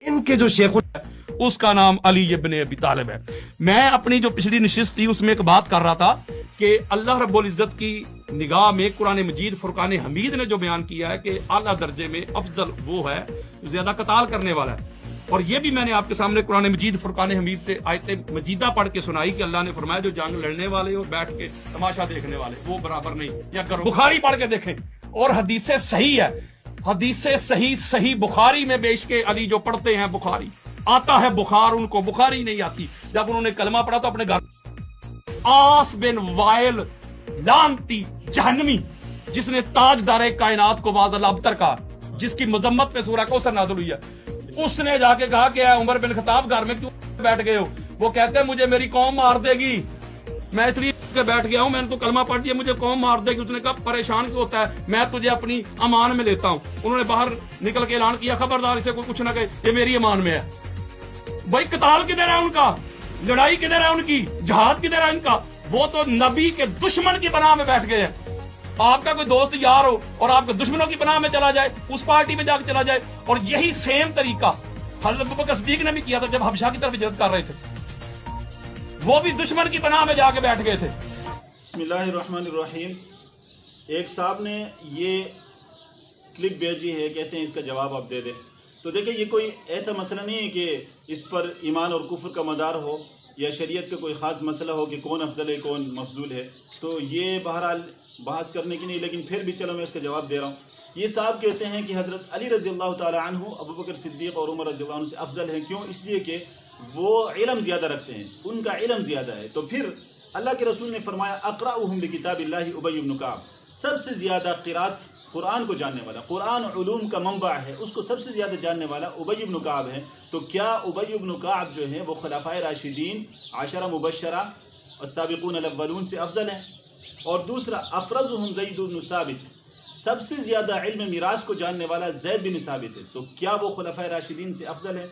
इनके जो शेख उसका नाम अली इब्न अबी तालिब है। मैं अपनी जो पिछली नशिस्त थी उसमें एक बात कर रहा था कि अल्लाह रब्बुल इज्जत की निगाह में कुरान मजीद फुरकान हमीद ने जो बयान किया है कि आला दर्जे में अफजल वो है जो ज्यादा कताल करने वाला है। और ये भी मैंने आपके सामने कुरान मजीद फुरकान हमीद से आयत मजीदा पढ़ के सुनाई कि अल्लाह ने फरमाया जो जंग लड़ने वाले और बैठ के तमाशा देखने वाले वो बराबर नहीं। या करो बुखारी पढ़ के देखें और हदीसें सही है, हदीसें सही बुखारी में बेच के अली जो पढ़ते हैं बुखारी आता है बुखार, उनको बुखारी नहीं आती। जब उन्होंने कलमा पढ़ा तो अपने घर आस बिन वाइल लानती जहन्नमी जिसने ताजदारे कायनात को बाद अबतर का जिसकी मजम्मत पे सूरह कौसर नाज़िल हुई है, उसने जाके कहा कि उमर बिन खत्ताब घर में क्यों बैठ गए हो? वो कहते हैं मुझे मेरी कौम मार देगी, मैं इसलिए बैठ गया हूं, मैंने तो कलमा पढ़ दिया, मुझे कौम मार देगी। उसने कहा परेशान क्यों होता है, मैं तुझे अपनी अमान में लेता हूं। उन्होंने बाहर निकल के ऐलान किया खबरदार इसे कोई कुछ ना कहे, ये मेरी अमान में है। भाई कताल किधर है उनका, लड़ाई किधर है उनकी, जहाद किधर है इनका? वो तो नबी के दुश्मन की पनाह में बैठ गए हैं। आपका कोई दोस्त यार हो और आपके दुश्मनों की पनाह में चला जाए, उस पार्टी में जाकर चला जाए। और यही सेम तरीका हज़रत अबू बकर सिद्दीक ने भी किया था जब हबशा की तरफ हिजरत कर रहे थे, वो भी दुश्मन की पनाह में जाके बैठ गए थे। बिस्मिल्लाहिर्रहमानिर्रहीम। एक साहब ने ये क्लिप भेजी है, कहते हैं इसका जवाब आप दे दें। तो देखिए ये कोई ऐसा मसला नहीं है कि इस पर ईमान और कुफ्र का मदार हो या शरीयत का कोई ख़ास मसला हो कि कौन अफजल है कौन मफजूल है। तो ये बहरहाल बहस करने की नहीं, लेकिन फिर भी चलो मैं इसका जवाब दे रहा हूँ। ये साहब कहते हैं कि हज़रत अली रज़ी अल्लाह ताला अन्हु अबू बकर सिद्दीक़ और उमर रज़ी अल्लाह अन्हु से अफजल हैं। क्यों? इसलिए कि वो इल्म ज़्यादा रखते हैं, उनका इल्म ज़्यादा है। तो फिर अल्लाह के रसूल ने फरमाया अक़राउहुम बिकिताबिल्लाहि उबय इब्न कअब, सबसे ज़्यादा क़िरात कुरान को जानने वाला, कुरान उलूम का मंबा है, उसको सबसे ज़्यादा जानने वाला उबय इब्न कअब है। तो क्या उबय इब्न कअब जो है वो खुलफ़ाए राशिदीन आशरा मुबश्शरा अस्साबिक़ून अल-अव्वलून से अफजल है? और दूसरा अफ़रज़ुहुम ज़ैद इब्न साबित, सबसे ज़्यादा इल्म मिरास को जानने वाला ज़ैद बिन साबित है। तो क्या वो खुलफ़ाए राशिदीन से अफजल है?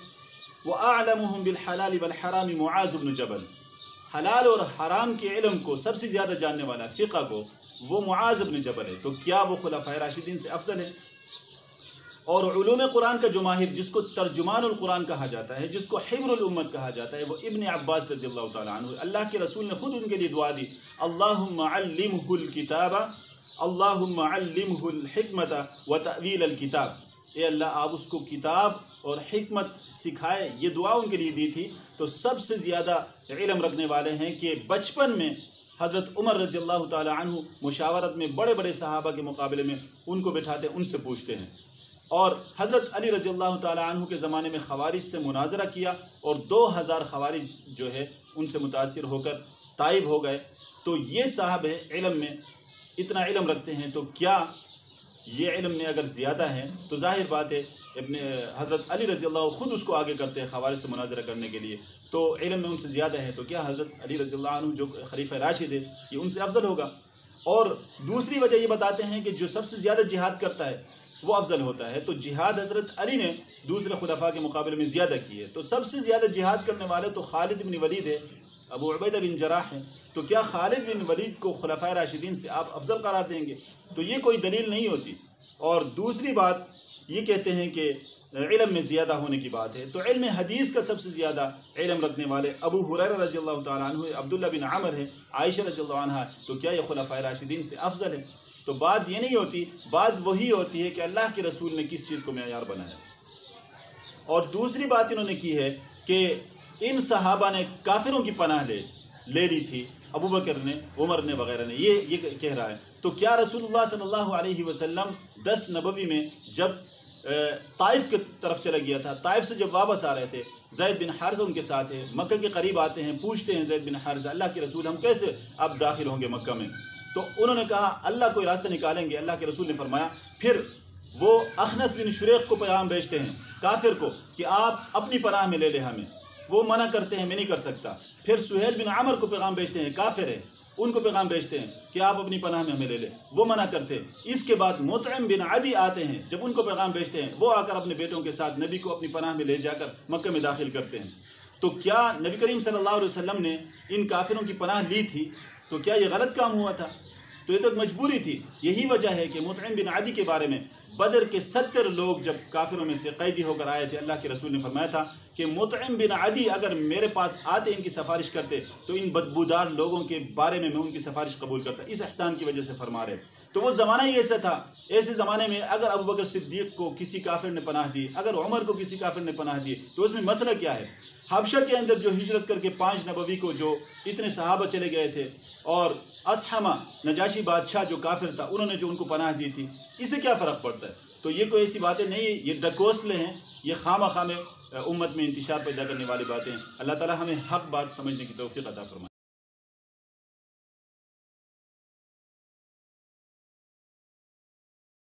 व अअलमुहुम बिल हलाल वल हराम मुआज़ इब्न जबल, हलाल और हराम के इल्म को सबसे ज़्यादा जानने वाला फ़िक़ह को वो मुआज़ इब्न जबल है। तो क्या वो खुलफ़ाए राशिदीन से अफजल है? और उलूम कुरान का जो माहिर, जिसको तर्जुमानुल कुरान कहा जाता है, जिसको हिब्रुल उम्मत कहा जाता है, वो इब्न अब्बास रज़ियल्लाहु ताला अन्हु। अल्लाह के रसूल ने खुद उनके लिए दुआ दी, अल्लाहुम्मा अल्लिमहुल किताबा अल्लाहुम्मा अल्लिमहुल हिकमता व तअवीलल किताब। ए अल्लाह आप उसको किताब और हिकमत सिखाए, ये दुआ उनके लिए दी थी। तो सबसे ज़्यादा इल्म रखने वाले हैं कि बचपन में हज़रत उमर रज़ियल्लाहु ताला अन्हु मुशावरत में बड़े बड़े सहाबा के मुकाबले में उनको बिठाते, उनसे पूछते हैं। और हज़रत अली रज़ियल्लाहु ताला अन्हु के ज़माने में ख़वारिज से मुनाजरा किया और 2000 ख़वारिज जो है उनसे मुतासिर होकर ताइब हो गए। तो ये साहब है इल्म में इतना इल्म रखते हैं। तो क्या ये इल्म में अगर ज़्यादा है तो जाहिर बात है इब्न हज़रत अली रज़ियल्लाहु ख़ुद उसको आगे करते हैं ख़वारिज से मुनाजरा करने के लिए, तो इल्म में उनसे ज़्यादा है। तो क्या हज़रत अली रज़ियल्लाहु अन्हु जो खलीफा राशिद है ये उनसे अफजल होगा? और दूसरी वजह ये बताते हैं कि जो सबसे ज़्यादा जिहाद करता है वो अफजल होता है। तो जिहाद हज़रत अली ने दूसरे खुलफा के मुकाबले में ज़्यादा की है। तो सबसे ज़्यादा जिहाद करने वाले तो खालिद बिन वलीद है, अबू उबैदा बिन जराह है। तो क्या खालिद बिन वलीद को खुलफाए राशिदीन से आप अफजल करार देंगे? तो ये कोई दलील नहीं होती। और दूसरी बात ये कहते हैं कि इल्म में ज़्यादा होने की बात है, तो इल्म हदीस का सबसे ज़्यादा इल्म रखने वाले अबू हुरैरा रज़ियल्लाहु ताला अन्हु है, अब्दुल्ला बिन आमर है, आयशा रज़ियल्लाहु अन्हा। तो क्या ये खुलफाए राशिदीन से अफजल है? तो बात ये नहीं होती, बात वही होती है कि अल्लाह के रसूल ने किस चीज़ को मेयार बनाया। और दूसरी बात इन्होंने की है कि इन सहाबा ने काफिरों की पनाह ले ली थी, अबू बकर ने, उमर ने वगैरह ने, ये कह रहा है। तो क्या रसूलुल्लाह सल्लल्लाहु अलैहि वसल्लम 10 नबवी में जब ताइफ की तरफ चला गया था, ताइफ से जब वापस आ रहे थे, ज़ैद बिन हारिसा उनके साथ है, मक्का के करीब आते हैं, पूछते हैं ज़ैद बिन हारिसा अल्लाह के रसूल हम कैसे अब दाखिल होंगे मक्का में? तो उन्होंने कहा अल्लाह कोई रास्ता निकालेंगे। अल्लाह के रसूल ने फरमाया, फिर वो अखनस बिन शुरैक को पैगाम भेजते हैं काफिर को कि आप अपनी पनाह में ले ले हमें। वो मना करते हैं, मैं नहीं कर सकता। फिर सुहेल बिन आमर को पैगाम भेजते हैं, काफिर है, उनको पैगाम भेजते हैं कि आप अपनी पनाह में हमें ले ले, वो मना करते हैं। इसके बाद मुतइम बिन अदी आते हैं, जब उनको पैगाम भेजते हैं वो आकर अपने बेटों के साथ नबी को अपनी पनाह में ले जाकर मक्के में दाखिल करते हैं। तो क्या नबी करीम सल्लल्लाहु अलैहि वसल्लम ने इन काफिरों की पनाह ली थी? तो क्या ये गलत काम हुआ था? तो ये तो एक मजबूरी थी। यही वजह है कि मुतइम बिन अदी के बारे में بدر کے 70 لوگ جب کافروں میں سے قیدی ہو کر آئے تھے، اللہ کے رسول نے فرمایا تھا کہ مطعم بن عدی اگر میرے پاس آتے ان کی سفارش کرتے تو ان بدبودار لوگوں کے بارے میں ان کی سفارش قبول کرتا، اس احسان کی وجہ سے فرما رہے۔ تو وہ زمانہ ہی ایسا تھا، ایسے زمانے میں اگر ابوبکر صدیق کو کسی کافر نے پناہ دی، اگر عمر کو کسی کافر نے پناہ دی، تو اس میں مسئلہ کیا ہے؟ حبشہ کے اندر جو ہجرت کر کے 5 نبوی کو جو اتنے صحابہ چلے گئے تھے، اور اصحمہ نجاشی بادشاہ جو کافر تھا انہوں نے جو ان کو پناہ دی تھی، اس سے کیا فرق پڑتا ہے؟ تو یہ کوئی ایسی باتیں نہیں ہیں، یہ ڈکوسلے ہیں، یہ خامہ امت میں انتشار پیدا کرنے والی باتیں ہیں۔ اللہ تعالی ہمیں حق بات سمجھنے کی توفیق عطا فرمائے۔